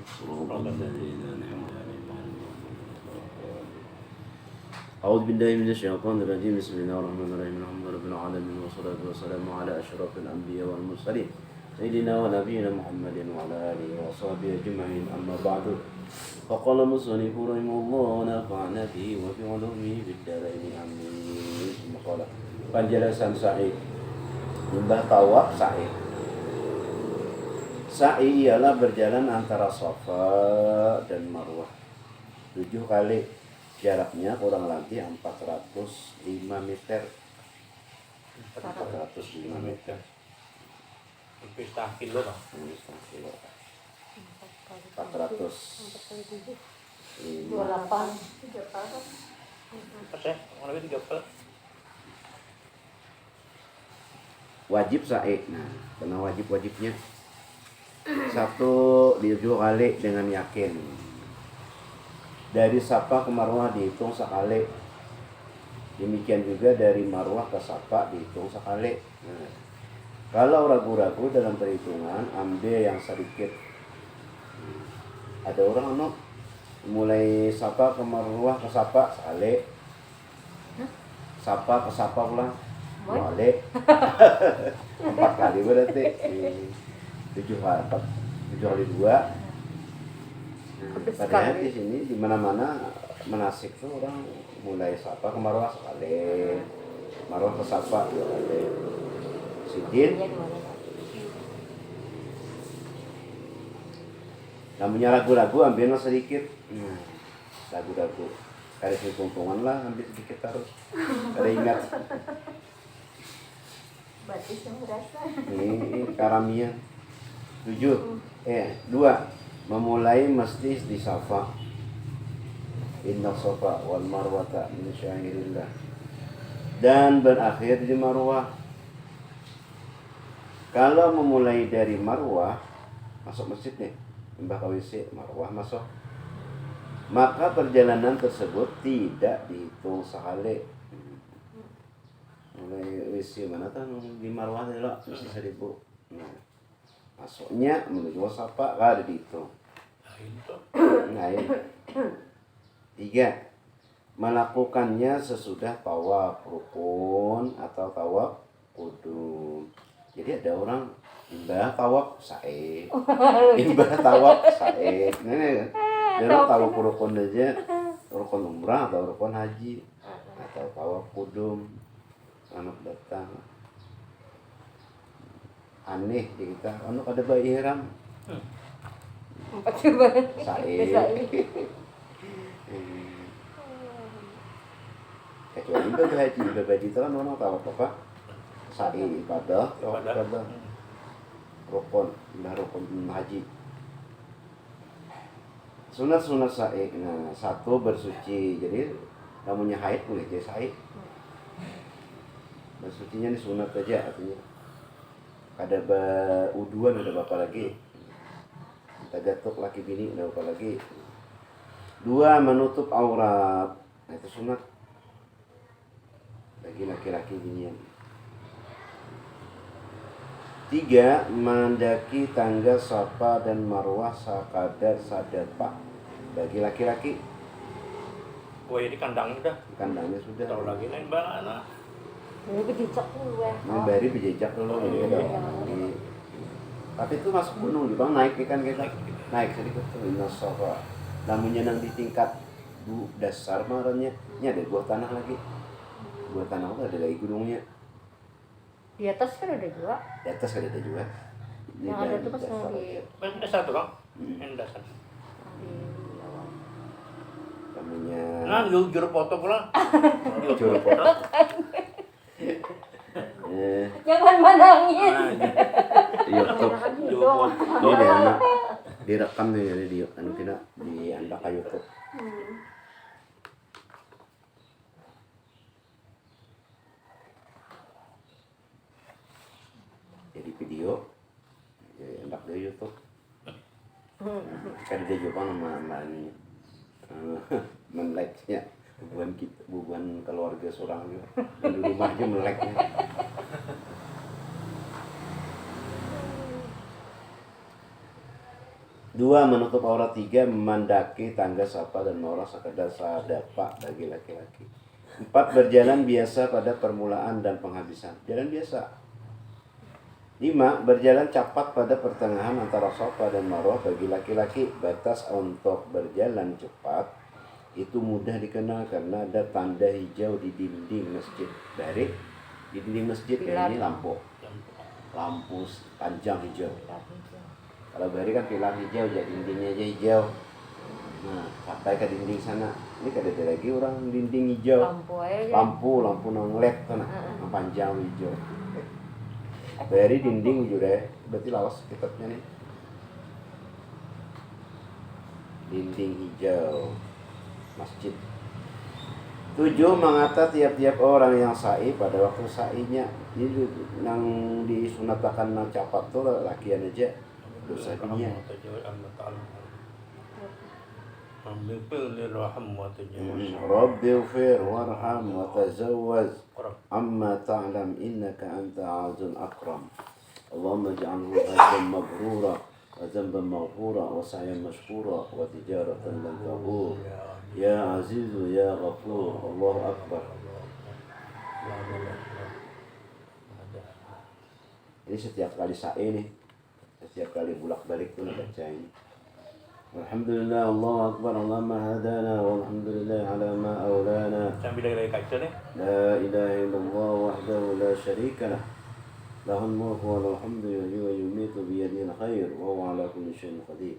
صراط الذين أنعمت عليهم أعوذ بالله من الشيطان الرجيم بسم الله الرحمن الرحيم الحمد لله رب العالمين والصلاة والسلام على أشرف الأنبياء والمرسلين سيدنا ونبينا محمد وعلى آله وصحبه أجمعين أما بعد فقال المصنف رحمه الله ونفعنا به وفي علومه في الدارين آمين ثم قال penjelasan sa'i Mbah Tawab sa'i sa'i ialah berjalan antara Safa dan Marwah 7 kali jaraknya kurang lebih 405 meter 405 meter hampir setengah kilo Pak. 400 kurang lebih 3 wajib sa'i. Nah, karena wajibnya satu 7 kali dengan yakin. Dari Safa ke Marwah dihitung sekali. Demikian juga dari Marwah ke Safa dihitung sekali. Nah, kalau ragu-ragu dalam perhitungan, ambil yang sedikit. Ada orang mulai Safa ke Marwah ke Safa sekali. Safa ke Safa pulang. Boleh 4 kali berarti 7 kali 2. Padahal di sini di mana-mana menasik tuh orang mulai Safa ke Marwah sekali, Marwah ke Safa 2 kali. Sidin. Namanya ragu-ragu ambilnya sedikit. Ragu-ragu. Kali hitung-hitungan lah ambil sedikit harus. Kada ingat. Batis yang berasa. Ini karamian 2 memulai mesti di Safa. Inna Safa wal Marwata min syairillah. Dan berakhir di Marwah. Kalau memulai dari Marwah masuk masjid nih, Mbah KWC Marwah masuk, maka perjalanan tersebut tidak dihitung sekali. Mulai WC mana kan di Marwah nih loh, mesti 1000. Nah, masuknya menuju Safa ada dihitung. Nah, ini 3 melakukannya sesudah tawaf rukun atau tawaf kudum. Jadi ada orang imbah tawaf sa'i, imbah tawaf sa'i. Nah, dia tawaf rukun aja, rukun umrah atau rukun haji atau tawaf kudum. Anak datang aneh di kita, anak ada bayi ihram 4 coba sa'i. Kecuali ibadah haji, ibadah haji itu kan orang tahu apa sa'i ibadah rukun, rukun haji. Sunat sa'i. Nah, 1 bersuci. Jadi namanya haid boleh jadi sa'i. Bersucinya ini sunat aja artinya. Ada uduan ada apa lagi? Tagatuk laki bini ada apa lagi? 2 menutup aurat. Nah, itu sunat bagi laki-laki binian. 3 mendaki tangga Safa dan Marwah sakadar sadapak bagi laki-laki. Oh ya di kandang udah. Kandangnya sudah. Tahu lagi lain bana. ini berjejak dulu ya. Ini bari berjejak dulu gitu. Tapi itu masuk gunung di bang naik ikan kita. Naik sedikit tuh Inna Safa. Namunnya nang di tingkat dasar marahnya, ini ada buah tanah lagi. Buah tanah itu ada lagi gunungnya. Di atas kan ada juga. Di atas ada juga. Yang ada tuh pas mau di Dasar tuh Bang. Yang dasar. bawah. Namanya Nah, juru foto pula. Juru foto. Jangan menangis. YouTube. Juru foto. Ini dia anak direkam nih jadi di anu tidak di anda ke YouTube. Jadi video jadi anda di YouTube. Kan dia juga nama meleknya bukan keluarga seorang juga di rumahnya meleknya. 2. Menutup aurat. 3. Memandaki tangga sapa dan maurah sekedar sadapa bagi laki-laki. 4. Berjalan biasa pada permulaan dan penghabisan. Jalan biasa. 5. Berjalan cepat pada pertengahan antara safa dan marwah bagi laki-laki. Batas untuk berjalan cepat itu mudah dikenal karena ada tanda hijau di dinding masjid. Dari di dinding masjid ini lampu panjang hijau. Kalau bari kan pilar hijau, jadi dindingnya aja hijau. Nah, sampai ke dinding sana. Ini kan ada lagi orang dinding hijau. Lampu nang LED tuh nah, yang panjang hijau. Bari dinding hijau deh, berarti lawas kitabnya nih. Dinding hijau masjid. 7. Mengata tiap-tiap orang yang sa'i pada waktu sa'inya. Ini yang disunatakan nang capat tuh lakian aja dosa dunia. Rabbi ighfir warham wa tazawwaz amma ta'lam innaka anta azul akram. Allahumma ij'alhu hajjan mabrura wa dhanban maghfura wa sa'yan mashkura wa tijaratan lan tabur. Ya Azizu ya Ghafur. Allahu Akbar. Ini setiap kali sa'i nih, setiap kali bulak-balik tuh baca ini. Alhamdulillah, Allahu Akbar, Allahumma hadana, walhamdulillah ala ma awlana. Sambil lagi kaca nih. La ilaha illallah wahdahu la syarika lah. Lahul mulku wa lahul hamdu yuhyi wa yumiitu biyadihi al-khair wa huwa ala kulli syai'in qadir.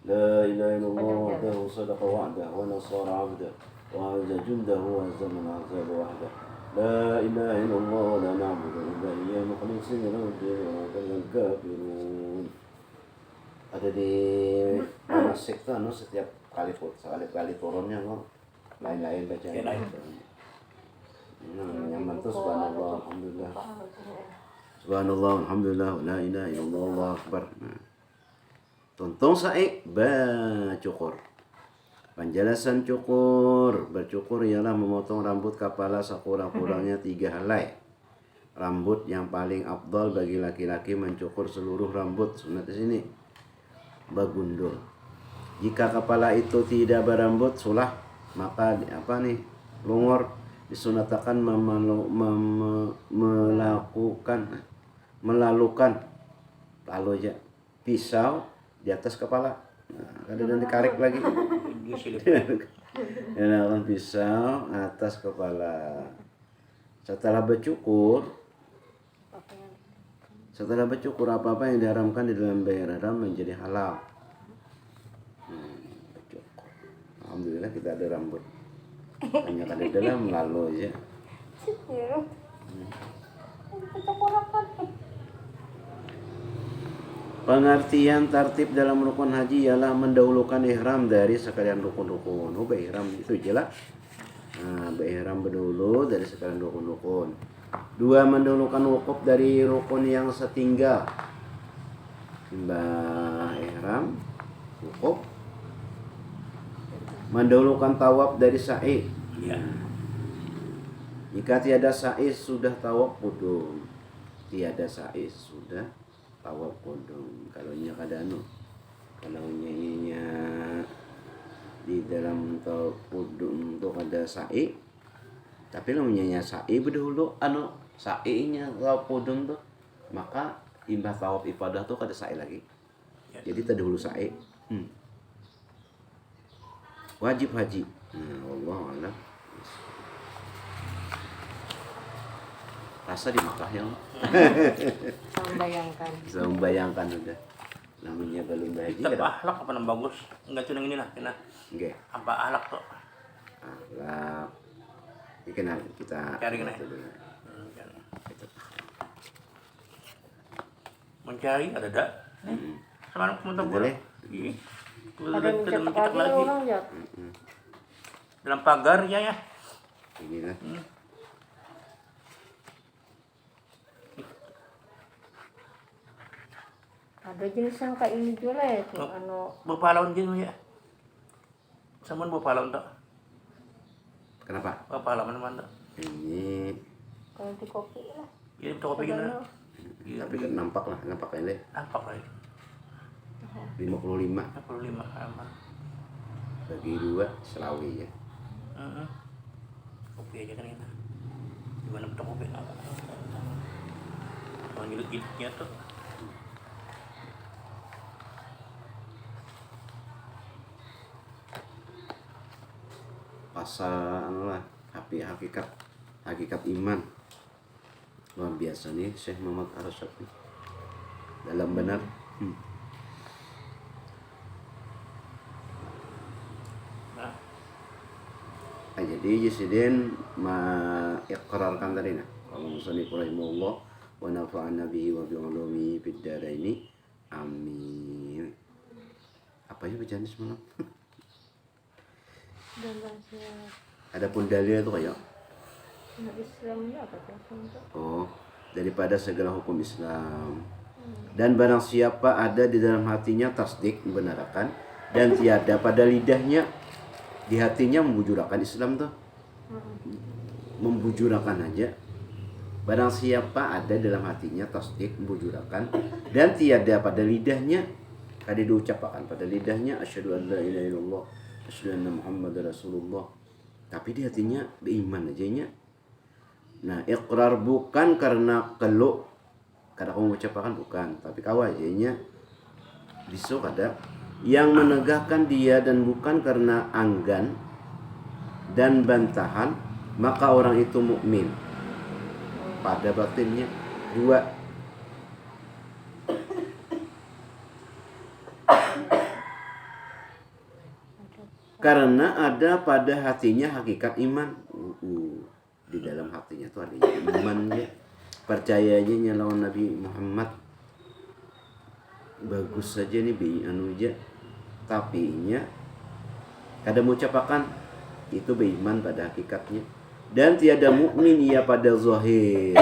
La ilaha illallah wahdahu sadaqa wa'dah wa nasara 'abdah wa azza jundahu wa hazama al-ahzab wahdah. La ilaha illallah wa la na'budu illa iyyahu mukhlishina lahu ad-din wa la kafirun. Ada di manasik tuh setiap kali turunnya lain-lain bacaan. Nyaman tuh subhanallah alhamdulillah. Subhanallah alhamdulillah la ilaha illallah Allahu akbar. Tuntung sa'i cukur. Penjelasan cukur. Bercukur ialah memotong rambut kepala sekurang-kurangnya 3 helai. Rambut yang paling afdal bagi laki-laki mencukur seluruh rambut. Sunat di sini bagundul. Jika kepala itu tidak berambut sulah, maka lungor disunatakan melalukan lalu aja pisau di atas kepala. Nah, kadang ditarik lagi. Melakukan pisau atas kepala. Setelah bercukur apa-apa yang diharamkan di dalam bayar haram menjadi halal. Bercukur. Alhamdulillah kita ada rambut. Hanya ada dalam lalu aja. Pengertian tartib dalam rukun haji ialah mendahulukan ihram dari sekalian rukun-rukun. Ihram itu jelas. Ihram berdahulu dari sekalian rukun-rukun. 2. Mendahulukan wukuf dari rukun yang setinggal. Ihram, wukuf. Mendahulukan tawaf dari sa'i. Jika tiada sa'i sudah tawaf qudum. Tiada sa'i sudah tawaf qudum. Kalau nya di dalam tawaf qudum itu ada sa'i. Tapi namanya sa'i berdahulu sa'inya tawaf qudum tuh, maka imbah tawaf ibadah tuh ada sa'i lagi. Jadi terdahulu sa'i. Wajib haji. Wallahu a'lam. Rasa di Makkah ya. Bisa membayangkan udah. Namanya belum haji. Kita ahlak apa yang bagus? Enggak cuma ini lah, kena. Nggih. Apa ahlak tuh? Ahlak. Dikenal kita cari kena. Mencari ada tak? Sama anak teman boleh. Ada yang cetak lagi orang ya. Dalam pagar ya. Inilah. Ada jenis yang kayak ini juga lah ya. Berapa lawan jenis ya? Sama berapa lawan tak? Kenapa? Berapa lawan mana? Ini. Kalau di kopi lah. Ini kopi gimana? Tapi kan nampak ini. Nampak lah. 55 55 halaman. bagi 2 selawi ya. Kopi aja kan kita. Gimana betul kopi? Kalau gilut-gilutnya tuh. Pasal anu lah, hakikat iman. Luar biasa nih Syekh Muhammad Ar-Rasyid nih. Dalam benar. Jadi Jisidin iqrarkan tadi nah. Kalau musannif rahimahullah wa nafa'ana bihi wa bi ulumi fid dharaini. Amin. Apa ya bacaan semalam? Dan bahasa Adapun dalil itu kayak Islamnya apa tuh? oh, daripada segala hukum Islam. Dan barang siapa ada di dalam hatinya tasdik membenarkan dan tiada pada lidahnya, di hatinya membujurakan Islam tuh. Membujurakan aja. Barang siapa ada dalam hatinya tasdik membujurakan dan tiada pada lidahnya, kada diucapkan pada lidahnya asyhadu an la ilaha illallah asyhadu anna muhammadar rasulullah, tapi di hatinya beriman aja nya. Nah, iqrar bukan karena keluk, kada kamu ucapkan bukan, tapi kau aja nya bisa kada yang menegakkan dia dan bukan karena anggan dan bantahan, maka orang itu mukmin pada batinnya. 2, karena ada pada hatinya hakikat iman. Di dalam hatinya tuh ada imannya, percayanya lawan Nabi Muhammad. Bagus saja nih bi anu aja, tapi nya kada mengucapkan itu beriman pada hakikatnya. Dan tiada mukmin ia pada zahir,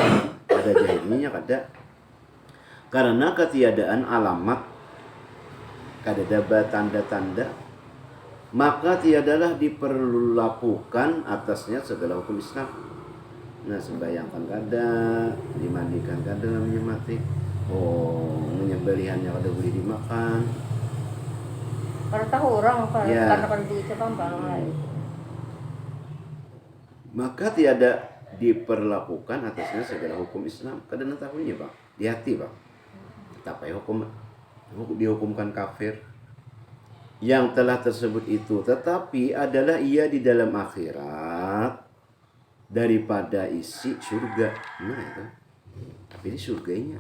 pada zahirnya kada. Karena ketiadaan alamat, kada ada tanda-tanda, maka tiadalah diperlakukan atasnya segala hukum Islam. Nah, sembahyangkan kada, dimandikan kada namanya mati. Oh, menyembelihannya kada boleh dimakan. Kalau tahu orang apa? Ya. Karena kalau diucapkan lain. Maka tiada diperlakukan atasnya segala hukum Islam. Kada tahunya bang, di hati bang. Tapi hukum dihukumkan kafir. Yang telah tersebut itu, tetapi adalah ia di dalam akhirat daripada isi surga. Nah itu, tapi ini surganya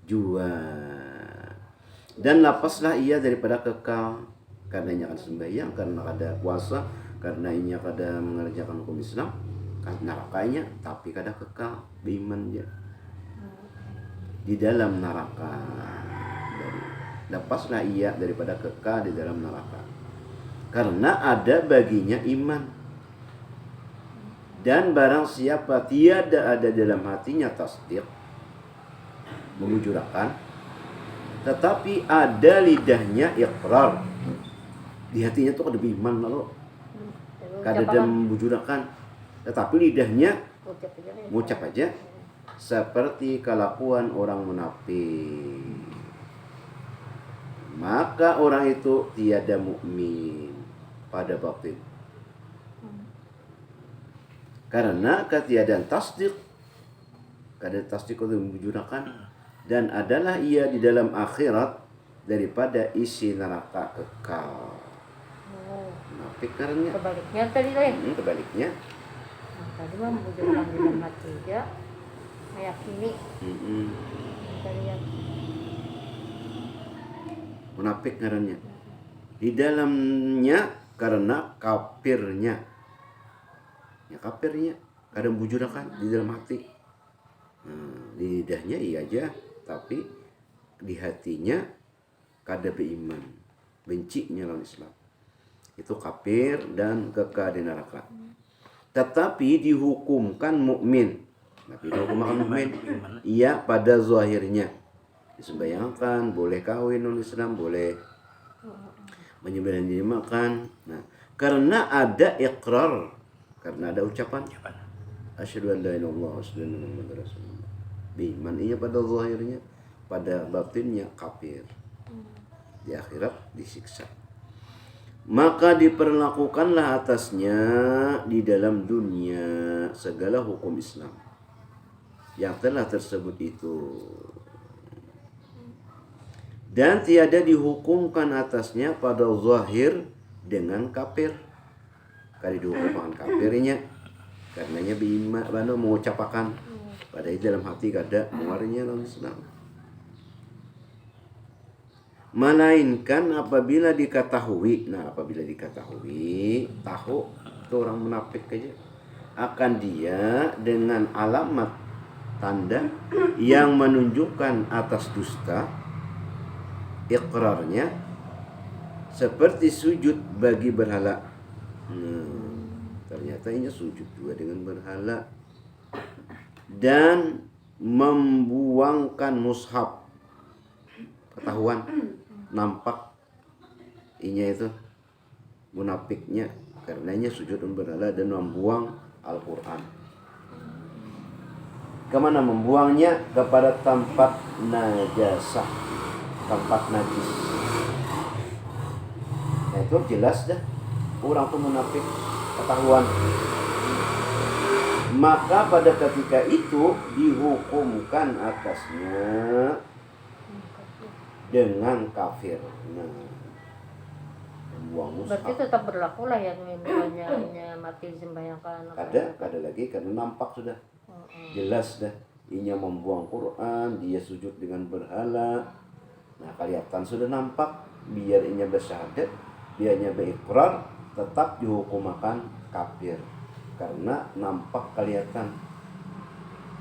jua. Dan lapaslah ia daripada kekal, karenanya akan sembahyang, karena ada puasa, karena ia kada mengerjakan hukum Islam, nerakanya, tapi kada kekal beriman dia di dalam neraka. Lepaslah ia daripada kekal di dalam neraka, karena ada baginya iman. Dan barang siapa tiada ada dalam hatinya tasdik, memujurakan, tetapi ada lidahnya iqrar, di hatinya tuh ada iman lalu kada ada membujurakan, tetapi lidahnya mengucap aja, seperti kelakuan orang munafik, maka orang itu tiada mukmin pada batin. Karena ketiadaan tasdik, kada tasdik itu membujurakan, dan adalah ia di dalam akhirat daripada isi neraka kekal. Munafik karena Kebaliknya tadi lain. kebaliknya. Nah, tadi mah membujurkan di dalam hati aja, meyakini. Tadi yang Munafik karena di dalamnya karena kafirnya. Ya kafirnya kada membujurakan di dalam hati. Di lidahnya iya aja, tapi di hatinya kada beriman, bencinya lawan Islam. Itu kafir dan kekal di neraka. Tetapi dihukumkan mukmin. Tapi dihukumkan mukmin iya pada zahirnya. Disembayangkan, boleh kawin non Islam, boleh menyembelih diri makan. Nah, karena ada iqrar, karena ada ucapan asyhadu an la ilaha illallah asyhadu anna muhammadar rasulullah. Beriman ia pada zahirnya, pada batinnya kafir. di akhirat disiksa. Maka diperlakukanlah atasnya di dalam dunia segala hukum Islam yang telah tersebut itu, dan tiada dihukumkan atasnya pada zahir dengan kafir. Kali dihukumkan kafirnya karenanya bima mengucapkan pada dalam hati kada mengeluarnya dalam Islam. Melainkan apabila diketahui, apabila diketahui, tahu itu orang munafik aja, akan dia dengan alamat tanda yang menunjukkan atas dusta, iqrarnya seperti sujud bagi berhala. Ternyata ini sujud juga dengan berhala, dan membuangkan mushaf, ketahuan nampak inya itu munafiknya karenanya sujud berhala dan membuang Al-Quran. Kemana membuangnya? Kepada tempat najasah, tempat najis. Nah itu jelas dah orang tuh munafik, ketahuan. Maka pada ketika itu dihukumkan atasnya dengan kafir. Membuang mushaf. Berarti tetap berlaku lah ya misalnya mati disembahyangkan. Kada lagi karena nampak sudah. Jelas dah. Inya membuang Quran, dia sujud dengan berhala. Nah, kelihatan sudah nampak. Biar inya bersyahadat, biarnya berikrar, tetap dihukumakan kafir. Karena nampak kelihatan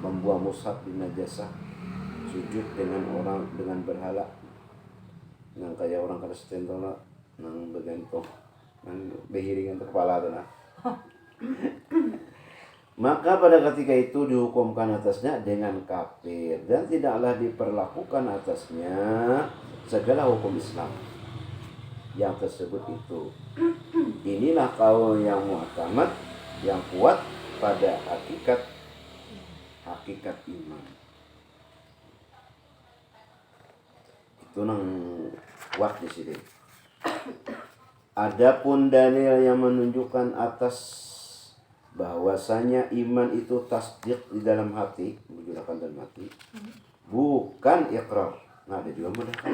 membuang mushaf di najasah, sujud dengan orang dengan berhala. Nang kayak orang Kristen tuh lah, nang begantung, nang behiringan kepala tuh lah. Maka pada ketika itu dihukumkan atasnya dengan kafir dan tidaklah diperlakukan atasnya segala hukum Islam yang tersebut itu. Inilah kaul yang mu'tamad, yang kuat pada hakikat iman. Itu nang kuat di sini. Adapun dalil yang menunjukkan atas bahwasanya iman itu tasdik di dalam hati, menggunakan dalam hati, bukan ikrar. Nah, ada juga mereka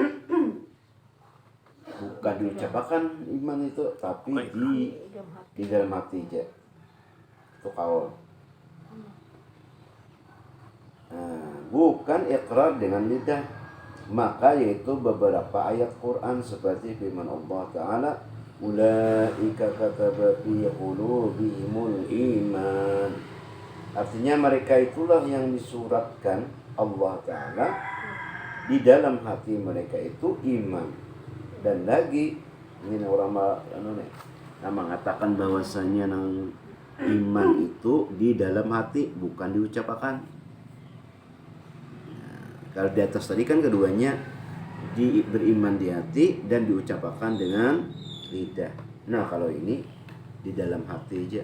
bukan diucapkan iman itu, tapi di dalam hati aja. Itu kaul. Nah, bukan ikrar dengan lidah. Maka yaitu beberapa ayat Quran seperti firman Allah Ta'ala, ulaika kataba fi qulubihimul iman. Artinya mereka itulah yang disuratkan Allah Ta'ala di dalam hati mereka itu iman. Dan lagi ini orang mengatakan bahwasanya nang iman itu di dalam hati, bukan diucapkan. Kalau di atas tadi kan keduanya beriman di hati dan diucapkan dengan lidah. Nah kalau ini di dalam hati aja.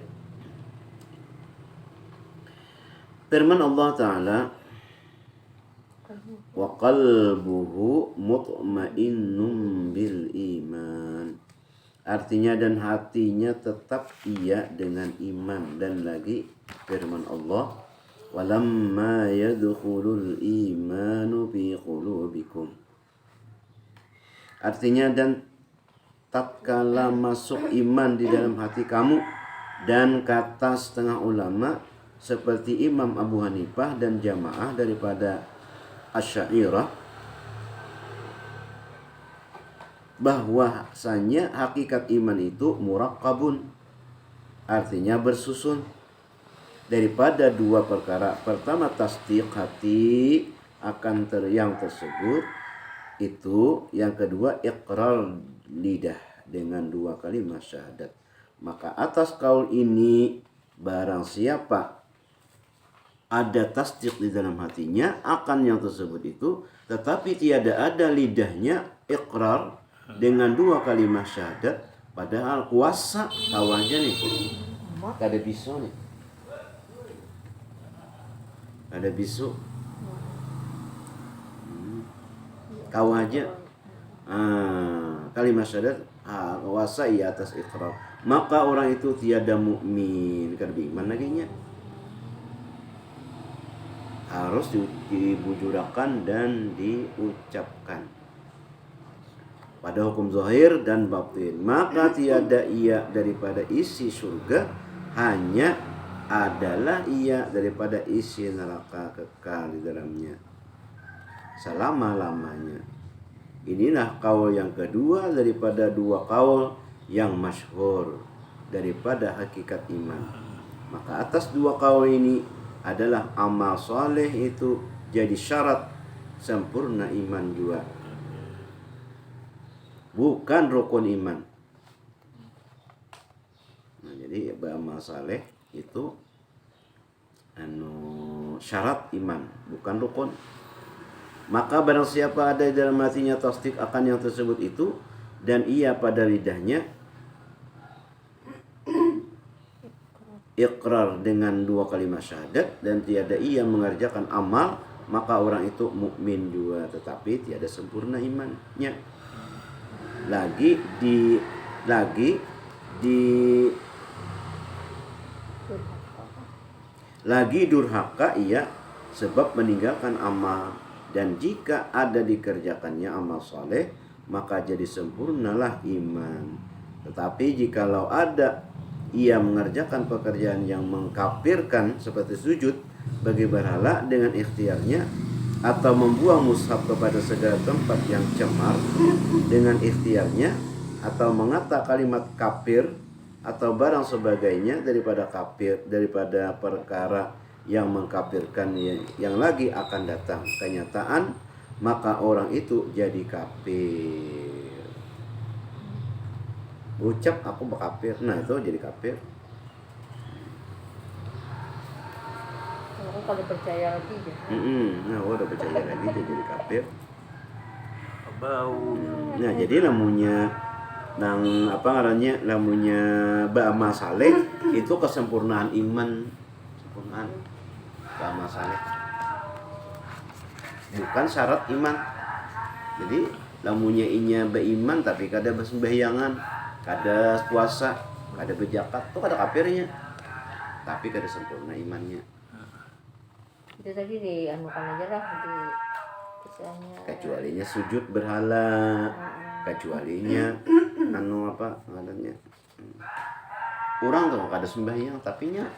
Firman Allah Ta'ala, wa qalbuhu mutmainnun bil iman. Artinya dan hatinya tetap iya dengan iman. Dan lagi firman Allah, walamma yadkhulul imanu fi qulubikum. Artinya dan tatkala masuk iman di dalam hati kamu. Dan kata setengah ulama seperti Imam Abu Hanifah dan jamaah daripada Asy'ariyah, bahwasanya hakikat iman itu murakkabun, artinya bersusun daripada dua perkara. Pertama tasdiq hati akan yang tersebut itu, yang kedua iqrar lidah dengan dua kalimat syahadat. Maka atas kaul ini barang siapa ada tasdiq di dalam hatinya akan yang tersebut itu, tetapi tiada ada lidahnya iqrar dengan dua kalimat syahadat, padahal kuasa kawannya nih kada bisa nih. Ada bisu kau aja kalimat syahadat wasa ia atas ikrar, maka orang itu tiada mukmin. Kan beriman lagi nya. Harus dibujurakan dan diucapkan pada hukum zahir dan batin. Maka tiada ia daripada isi surga, hanya adalah ia daripada isi neraka kekal di dalamnya selama-lamanya. Inilah kaul yang kedua daripada dua kaul yang masyhur daripada hakikat iman. Maka atas dua kaul ini adalah amal soleh itu jadi syarat sempurna iman juga, bukan rukun iman. Nah, jadi beramal saleh itu syarat iman, bukan rukun. Maka barang siapa ada di dalam hatinya tasdik akan yang tersebut itu, dan ia pada lidahnya iqrar dengan dua kalimat syahadat, dan tiada ia mengerjakan amal, maka orang itu mukmin juga, tetapi tiada sempurna imannya. Lagi durhaka ia sebab meninggalkan amal, dan jika ada dikerjakannya amal saleh maka jadi sempurnalah iman. Tetapi jikalau ada ia mengerjakan pekerjaan yang mengkafirkan seperti sujud bagi berhala dengan ikhtiarnya, atau membuang mushaf kepada segala tempat yang cemar dengan ikhtiarnya, atau mengata kalimat kafir atau barang sebagainya daripada perkara yang mengkafirkan yang lagi akan datang kenyataan, maka orang itu jadi kafir. Ucap aku berkafir, nah itu jadi kafir. Kalau percaya lagi ya. Nah, udah percaya lagi dia jadi kafir. Bau. Nah, jadi lamunya lamunya ba'amal saleh itu kesempurnaan iman, sempurnaan ba'amal saleh. Bukan syarat iman. Jadi lamunya inya beriman tapi kada bersembahyangan, kada puasa, kada berzakat, itu kada kafirnya. Tapi kada sempurna imannya. Itu tadi dianukan aja lah, di istilahnya. Kecualinya sujud berhala, kecualinya ngadannya. Orang tuh kada sembahyang tapi nya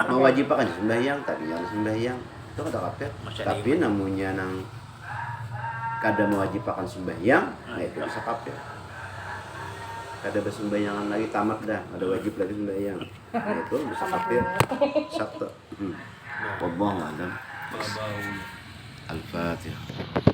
mewajibkan sembahyang tapi nya sembahyang. Itu kada kafir. Tapi namunnya nang kada mewajibkan sembahyang, nah itu bisa kafir. Kada bersembahyangan lagi, tamat dah, ada wajib lagi sembahyang. Nah itu bisa kafir. Sabtu. Wallahu a'lam. Al-Fatihah.